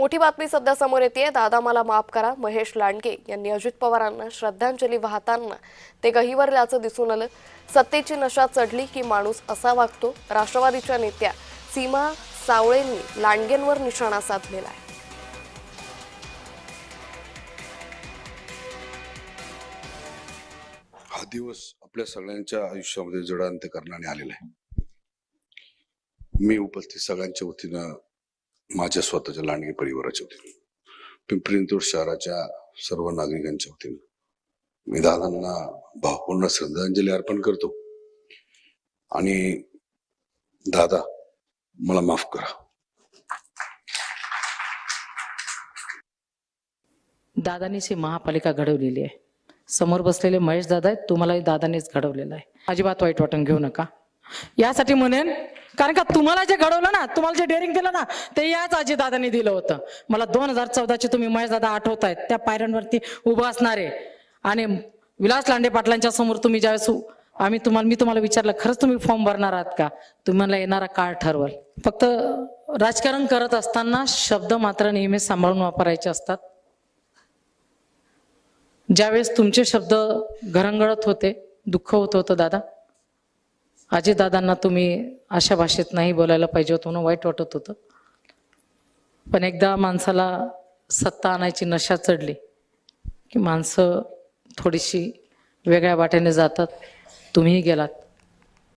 मोठी बातमी सध्या समोर येते। दादा मला माफ करा महेश लांडगे यांनी अजित पवारांना श्रद्धांजली वाहताना ते गहिवरल्याचं दिसून आलं। सत्तेची नशा चढली की माणूस असा वागतो। राष्ट्रवादीच्या नेत्या सीमा सावळेंनी लांडगेंवर निशाणा साधलेला आहे। हा दिवस आपल्या सगळ्यांच्या आयुष्यामध्ये जडांत करण्याने आलेला आहे। मी उपस्थित सगळ्यांच्या वतीनं, माझ्या स्वतःच्या लांडगे परिवाराच्या वतीनं, पिंपरी चिंचवड शहराच्या सर्व नागरिकांच्या वतीनं मी दादांना भावपूर्ण श्रद्धांजली अर्पण करतो। आणि दादा मला माफ करा। दादांनीच ही महापालिका घडवलेली आहे। समोर बसलेले महेश दादा आहेत, तुम्हालाही दादांनीच घडवलेलं आहे। अजिबात वाईट वाटून घेऊ नका। यासाठी म्हणेन, कारण का तुम्हाला जे घडवलं ना, तुम्हाला जे डेअरिंग दिलं ना, ते याच अजितदादांनी दिलं होतं। मला 2014चे तुम्ही महेश दादा आठवतायत, त्या पायऱ्यांवरती उभं असणारे आणि विलास लांडे पाटलांच्या समोर तुम्ही ज्यावेळेस मी तुम्हाला विचारलं, खरंच तुम्ही फॉर्म भरणार आहात का? तुम्हाला येणारा काळ ठरवल। फक्त राजकारण करत असताना शब्द मात्र नेहमी सांभाळून वापरायचे असतात। ज्यावेळेस तुमचे शब्द घरंगळत होते, दुःख होत होतं दादा, अजितदादांना तुम्ही अशा भाषेत नाही बोलायला पाहिजे होतं म्हणून वाईट वाटत होतं। पण एकदा माणसाला सत्ता आणायची नशा चढली की माणसं थोडीशी वेगळ्या वाटेने जातात। तुम्हीही गेलात।